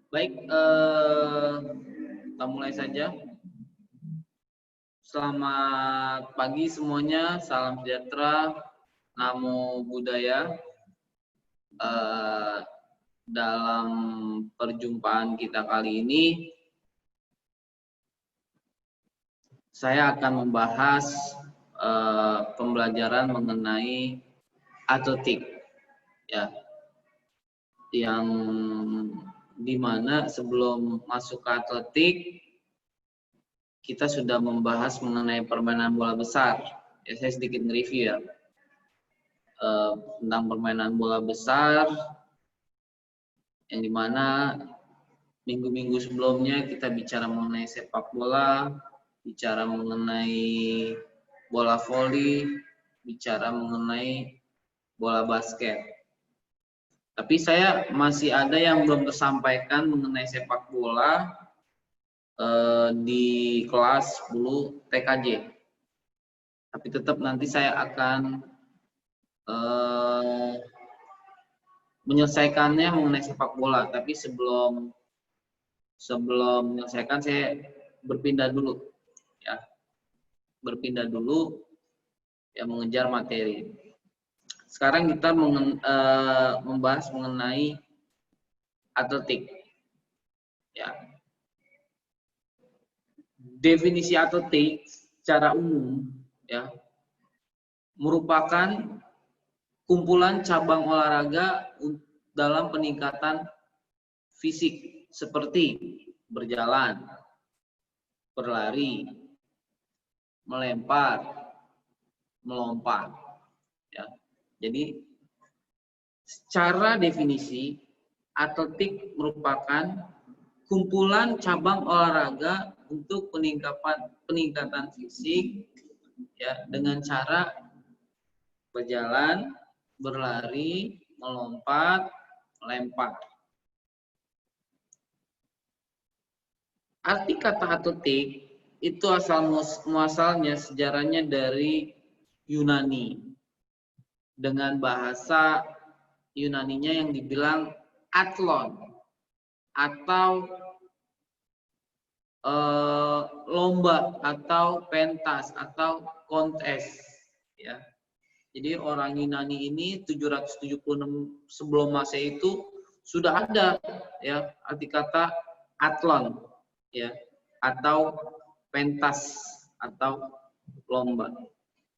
Baik, kita mulai saja. Selamat pagi semuanya, salam sejahtera, namo buddhaya. Dalam perjumpaan kita kali ini, saya akan membahas pembelajaran mengenai atletik, ya, yang dimana sebelum masuk ke atletik kita sudah membahas mengenai permainan bola besar. Ya, saya sedikit nge-review ya tentang permainan bola besar, yang dimana minggu-minggu sebelumnya kita bicara mengenai sepak bola, bicara mengenai bola voli, bicara mengenai bola basket. Tapi saya masih ada yang belum tersampaikan mengenai sepak bola di kelas 10 TKJ. Tapi tetap nanti saya akan menyelesaikannya mengenai sepak bola. Tapi sebelum menyelesaikan, saya berpindah dulu, ya, mengejar materi. Sekarang kita membahas mengenai atletik, ya. Definisi atletik secara umum, ya, merupakan kumpulan cabang olahraga dalam peningkatan fisik seperti berjalan, berlari, melempar, melompat, ya. Jadi secara definisi atletik merupakan kumpulan cabang olahraga untuk peningkatan fisik, ya, dengan cara berjalan, berlari, melompat, melempar. Arti kata atletik itu asal muasalnya sejarahnya dari Yunani, dengan bahasa Yunaninya yang dibilang athlon atau lomba atau pentas atau kontes, ya. Jadi orang Yunani ini 776 sebelum Masehi itu sudah ada, ya, arti kata athlon, ya, atau pentas atau lomba.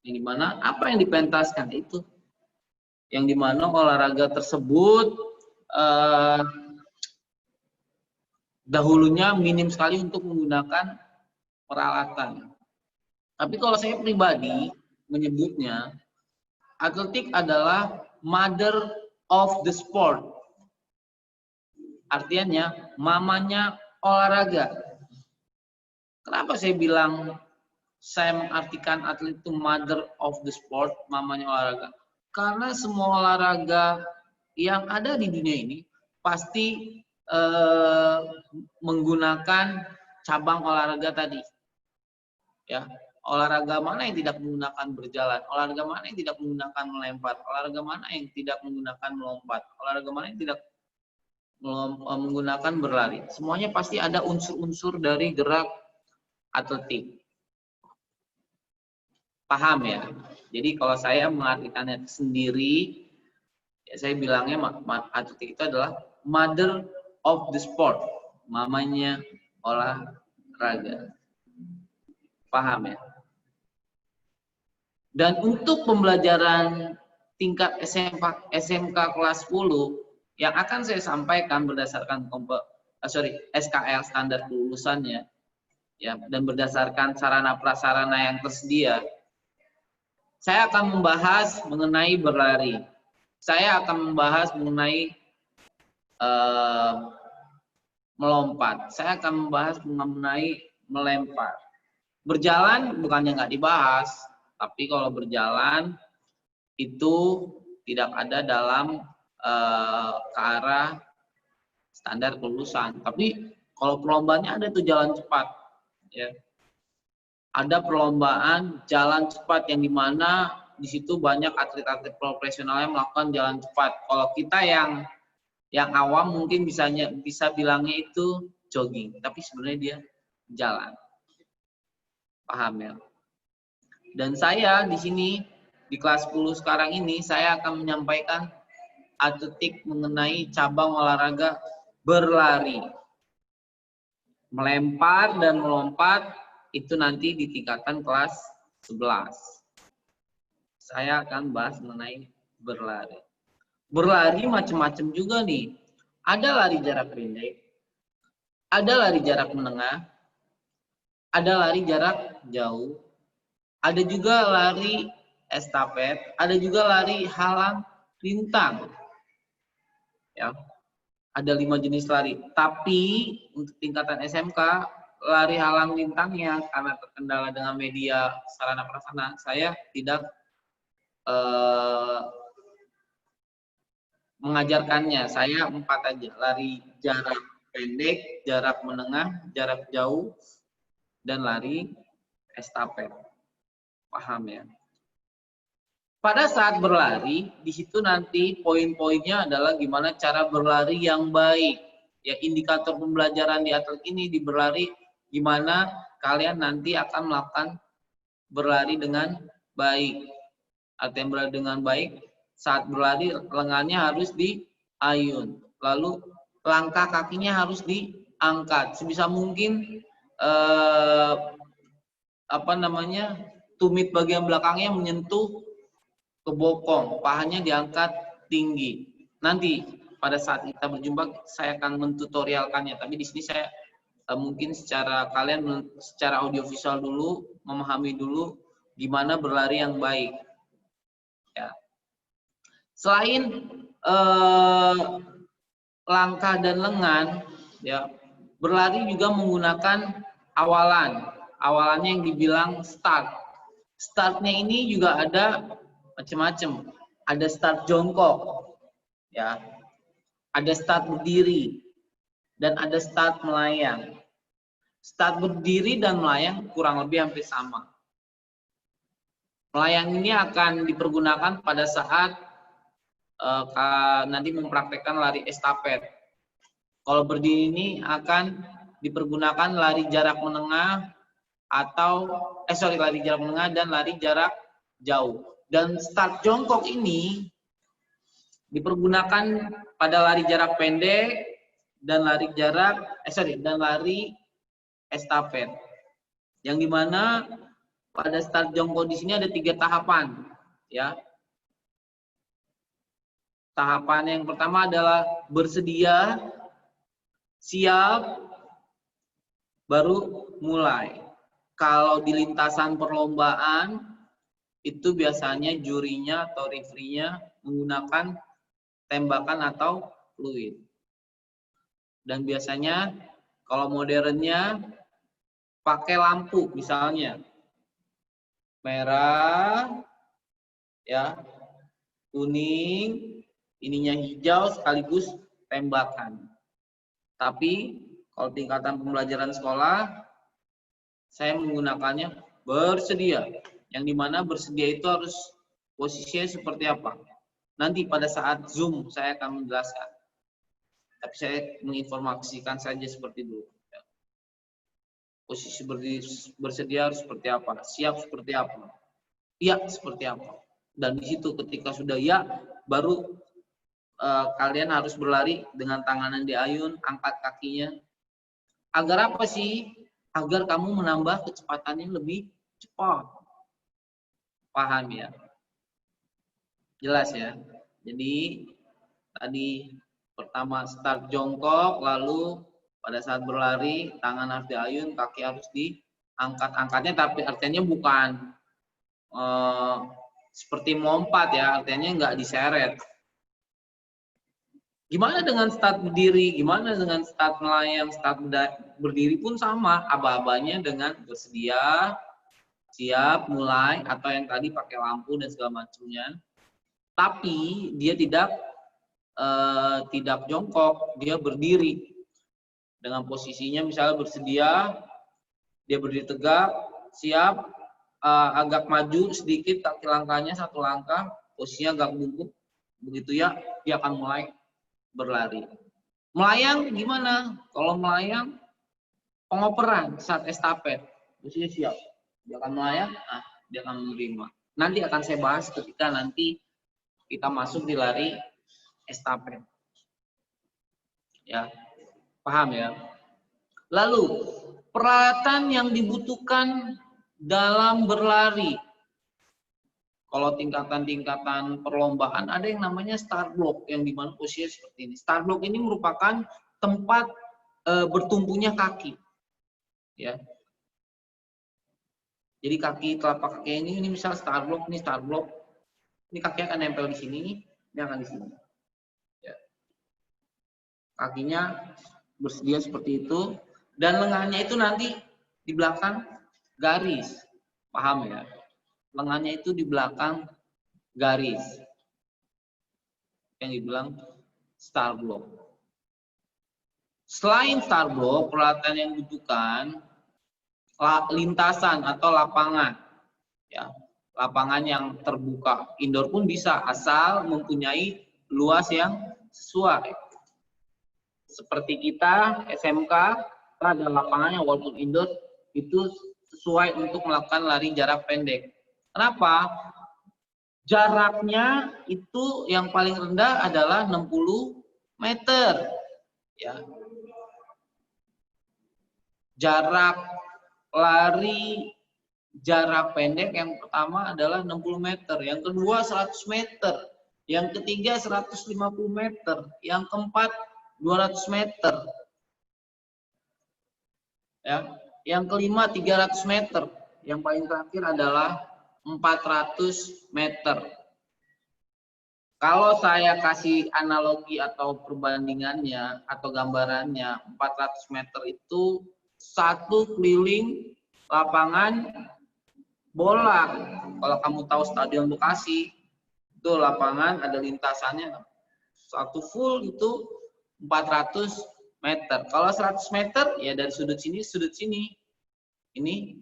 Yang dimana apa yang dipentaskan itu, yang dimana olahraga tersebut dahulunya minim sekali untuk menggunakan peralatan. Tapi kalau saya pribadi menyebutnya, atletik adalah mother of the sport. Artinya mamanya olahraga. Kenapa saya bilang, saya mengartikan atlet itu mother of the sport, mamanya olahraga? Karena semua olahraga yang ada di dunia ini pasti menggunakan cabang olahraga tadi, ya. Olahraga mana yang tidak menggunakan berjalan, olahraga mana yang tidak menggunakan melempar, olahraga mana yang tidak menggunakan melompat, olahraga mana yang tidak menggunakan berlari. Semuanya pasti ada unsur-unsur dari gerak atletik. Paham ya? Jadi kalau saya mengartikannya sendiri, ya saya bilangnya atletik itu adalah mother of the sport, mamanya olahraga. Paham ya? Dan untuk pembelajaran tingkat SMK kelas 10 yang akan saya sampaikan berdasarkan SKL standar kelulusannya, ya, dan berdasarkan sarana prasarana yang tersedia, saya akan membahas mengenai berlari. Saya akan membahas mengenai melompat. Saya akan membahas mengenai melempar. Berjalan bukannya nggak dibahas, tapi kalau berjalan itu tidak ada dalam ke arah standar kelulusan. Tapi kalau perlombaannya ada tuh jalan cepat, ya. Ada perlombaan jalan cepat yang dimana di situ banyak atlet-atlet profesional yang melakukan jalan cepat. Kalau kita yang Yang awam mungkin bisa bilangnya itu jogging, tapi sebenarnya dia jalan. Paham ya? Dan saya di sini di kelas 10 sekarang ini saya akan menyampaikan atletik mengenai cabang olahraga berlari. Melempar dan melompat itu nanti di tingkatan kelas 11. Saya akan bahas mengenai berlari. Berlari macam-macam juga nih. Ada lari jarak pendek, ada lari jarak menengah, ada lari jarak jauh, ada juga lari estafet, ada juga lari halang rintang. Ya. Ada 5 jenis lari. Tapi untuk tingkatan SMK, lari halang rintangnya karena terkendala dengan media sarana prasarana, saya tidak mengajarkannya. Saya 4 aja, lari jarak pendek, jarak menengah, jarak jauh, dan lari estafet. Paham ya? Pada saat berlari, di situ nanti poin-poinnya adalah gimana cara berlari yang baik. Ya, indikator pembelajaran di atlet ini di berlari gimana kalian nanti akan melakukan berlari dengan baik. Artinya berlari dengan baik, saat berlari lengannya harus diayun, lalu langkah kakinya harus diangkat sebisa mungkin tumit bagian belakangnya menyentuh ke bokong, pahanya diangkat tinggi. Nanti pada saat kita berjumpa saya akan mentutorialkannya, tapi di sini saya mungkin kalian secara audiovisual dulu memahami dulu gimana berlari yang baik. Ya. Selain langkah dan lengan, ya, berlari juga menggunakan awalannya yang dibilang start. Startnya ini juga ada macam-macam. Ada start jongkok, ya, ada start berdiri, dan ada start melayang. Start berdiri dan melayang kurang lebih hampir sama. Melayang ini akan dipergunakan pada saat nanti mempraktekkan lari estafet. Kalau berdiri ini akan dipergunakan lari jarak menengah lari jarak menengah dan lari jarak jauh. Dan start jongkok ini dipergunakan pada lari jarak pendek dan lari estafet. Yang dimana pada start jongkok di sini ada 3 tahapan, ya. Tahapan yang pertama adalah bersedia, siap, baru mulai. Kalau di lintasan perlombaan itu biasanya jurinya atau referee-nya menggunakan tembakan atau fluid. Dan biasanya kalau modernnya pakai lampu, misalnya merah, ya, kuning, ininya hijau sekaligus tembakan. Tapi kalau tingkatan pembelajaran sekolah, saya menggunakannya bersedia. Yang dimana bersedia itu harus posisinya seperti apa. Nanti pada saat Zoom saya akan menjelaskan. Tapi saya menginformasikan saja seperti dulu. Posisi bersedia harus seperti apa, siap seperti apa, iya seperti apa. Dan di situ ketika sudah ya, baru kalian harus berlari dengan tanganan diayun, angkat kakinya. Agar apa sih? Agar kamu menambah kecepatannya lebih cepat. Paham ya? Jelas ya? Jadi tadi pertama start jongkok, lalu pada saat berlari tangan harus diayun, kaki harus diangkat-angkatnya, tapi artinya bukan seperti melompat ya, artinya nggak diseret. Gimana dengan start berdiri? Gimana dengan start melayang? Start berdiri pun sama, aba-abanya dengan bersedia, siap, mulai, atau yang tadi pakai lampu dan segala macamnya. Tapi dia tidak jongkok, dia berdiri dengan posisinya misalnya bersedia, dia berdiri tegak, siap, agak maju sedikit kaki langkahnya 1 langkah, posisinya agak bungkuk, begitu ya dia akan mulai berlari. Melayang gimana? Kalau melayang pengoperan saat estafet, mestinya siap. Dia akan melayang, dia akan menerima. Nanti akan saya bahas ketika nanti kita masuk di lari estafet. Ya, paham ya? Lalu, peralatan yang dibutuhkan dalam berlari. Kalau tingkatan-tingkatan perlombaan ada yang namanya start block yang dimana posisinya seperti ini. Start block ini merupakan tempat bertumpunya kaki, ya. Jadi kaki telapak kaki ini misal start block, ini start block, ini kaki akan nempel di sini, ini akan di sini. Ya. Kakinya bersedia seperti itu dan lengannya itu nanti di belakang garis, paham ya? Lengannya itu di belakang garis yang dibilang start block. Selain start block, peralatan yang dibutuhkan lintasan atau lapangan, ya, lapangan yang terbuka. Indoor pun bisa asal mempunyai luas yang sesuai. Seperti kita SMK, kita ada lapangannya walaupun indoor itu sesuai untuk melakukan lari jarak pendek. Kenapa? Jaraknya itu yang paling rendah adalah 60 meter. Ya. Jarak lari jarak pendek yang pertama adalah 60 meter, yang kedua 100 meter, yang ketiga 150 meter, yang keempat 200 meter. Ya, yang kelima 300 meter, yang paling terakhir adalah 400 meter. Kalau saya kasih analogi atau perbandingannya atau gambarannya, 400 meter itu satu keliling lapangan bola. Kalau kamu tahu Stadion Bekasi, itu lapangan ada lintasannya. Satu full itu 400 meter. Kalau 100 meter ya dari sudut sini. Ini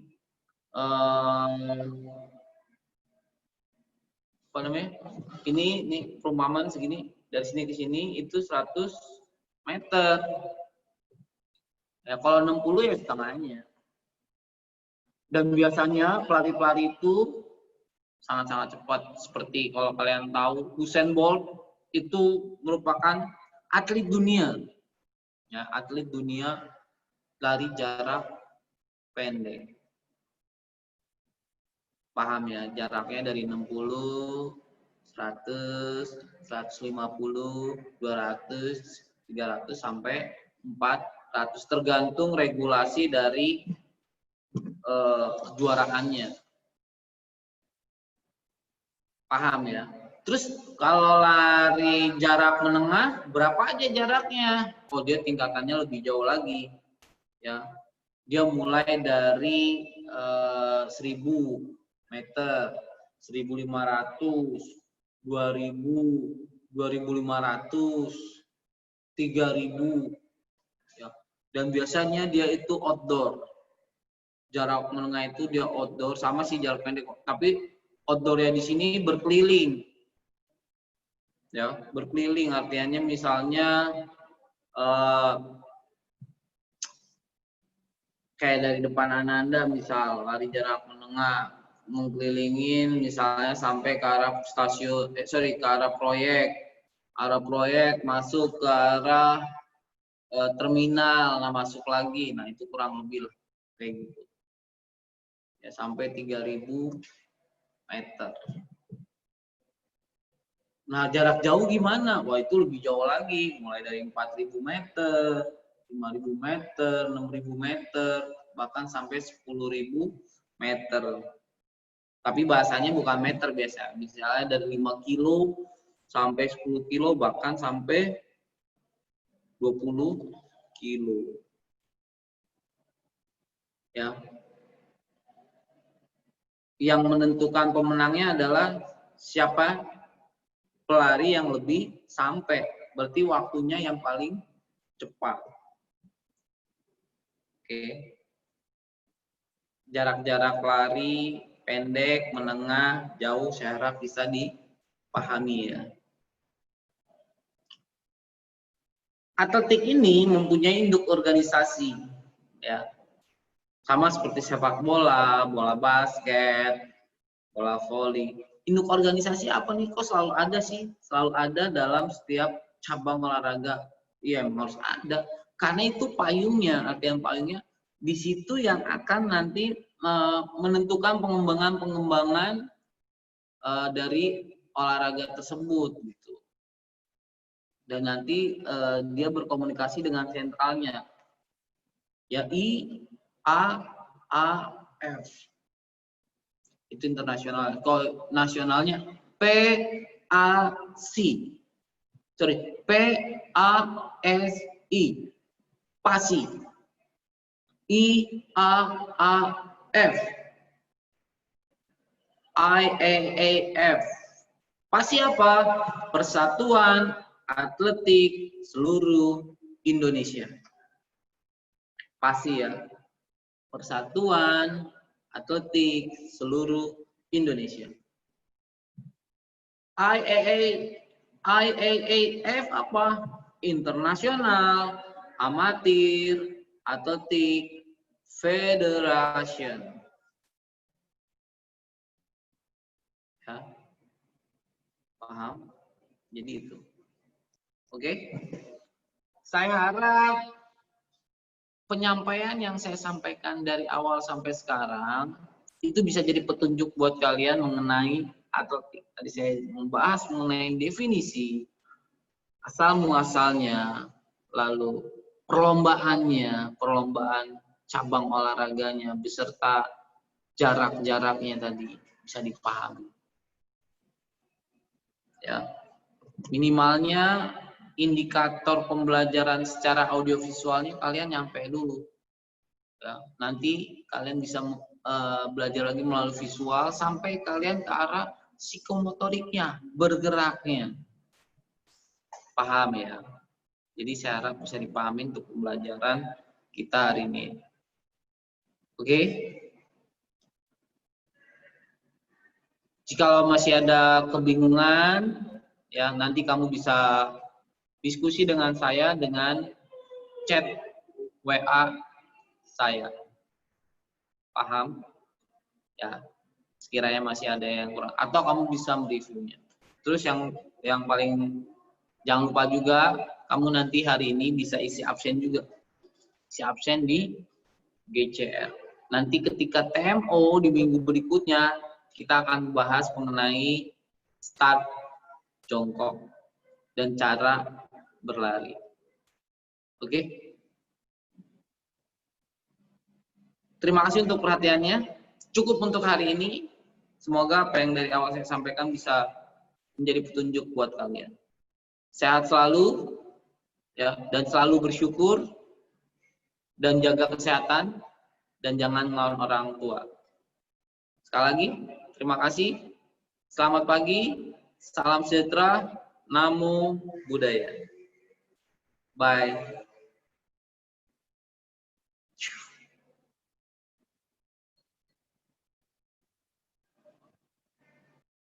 apa namanya? Ini perumpamaan segini, dari sini ke sini itu 100 meter. Ya, kalau 60 ya setengahnya. Dan biasanya pelari-pelari itu sangat-sangat cepat. Seperti kalau kalian tahu Usain Bolt itu merupakan atlet dunia. Ya, atlet dunia lari jarak pendek. Paham ya, jaraknya dari 60, 100, 150, 200, 300 sampai 400 tergantung regulasi dari kejuaraannya. Paham ya? Terus kalau lari jarak menengah, berapa aja jaraknya? Oh, dia tingkatannya lebih jauh lagi. Ya. Dia mulai dari 1000 meter, 1500, 2000, 2500, 3000. Ya. Dan biasanya dia itu outdoor. Jarak menengah itu dia outdoor, sama sih jarak pendek, tapi outdoor-nya di sini berkeliling. Ya, berkeliling artinya misalnya kayak dari depan Ananda misal lari jarak menengah mengkelilingin misalnya sampai ke arah stasiun ke arah proyek masuk ke arah terminal, nah masuk lagi, nah itu kurang lebih kayak gitu ya, sampai 3000 meter. Nah jarak jauh gimana? Wah itu lebih jauh lagi, mulai dari 4000 meter, 5000 meter, 6000 meter, bahkan sampai 10.000 meter. Tapi bahasanya bukan meter biasa, misalnya dari 5 kilo sampai 10 kilo, bahkan sampai 20 kilo. Ya. Yang menentukan pemenangnya adalah siapa pelari yang lebih sampai, berarti waktunya yang paling cepat. Oke. Jarak-jarak lari pendek, menengah, jauh, saya harap bisa dipahami ya. Atletik ini mempunyai induk organisasi, ya, sama seperti sepak bola, bola basket, bola voli. Induk organisasi apa nih? Kok selalu ada sih? Selalu ada dalam setiap cabang olahraga. Iya, harus ada. Karena itu payungnya, artian payungnya di situ yang akan nanti menentukan pengembangan dari olahraga tersebut gitu. Dan nanti dia berkomunikasi dengan sentralnya, ya IAAF, itu internasional. Kalau nasionalnya PASI, PASI, IAAF, IAAF. PASI apa? Persatuan Atletik Seluruh Indonesia. PASI ya. Persatuan Atletik Seluruh Indonesia. IAAF apa? International Amatir Athletic Federation. Ya. Paham? Jadi itu. Oke? Saya harap penyampaian yang saya sampaikan dari awal sampai sekarang itu bisa jadi petunjuk buat kalian mengenai atletik. Tadi saya membahas mengenai definisi, asal muasalnya, lalu perlombaannya, perlombaan cabang olahraganya, beserta jarak-jaraknya tadi bisa dipahami. Ya, minimalnya indikator pembelajaran secara audiovisualnya kalian nyampe dulu. Ya, nanti kalian bisa belajar lagi melalui visual sampai kalian ke arah psikomotoriknya, bergeraknya. Paham ya? Jadi saya harap bisa dipahami untuk pembelajaran kita hari ini. Oke? Jika masih ada kebingungan, ya nanti kamu bisa diskusi dengan saya dengan chat WA saya. Paham? Ya, sekiranya masih ada yang kurang atau kamu bisa mereviewnya. Terus yang paling jangan lupa juga kamu nanti hari ini bisa isi absen juga. Isi absen di GCR. Nanti ketika TMO di minggu berikutnya kita akan bahas mengenai start jongkok dan cara berlari. Oke? Terima kasih untuk perhatiannya. Cukup untuk hari ini. Semoga apa yang dari awal saya sampaikan bisa menjadi petunjuk buat kalian. Sehat selalu, ya, dan selalu bersyukur, dan jaga kesehatan, dan jangan melawan orang tua. Sekali lagi, terima kasih. Selamat pagi, salam sejahtera, namo buddhaya. Bye.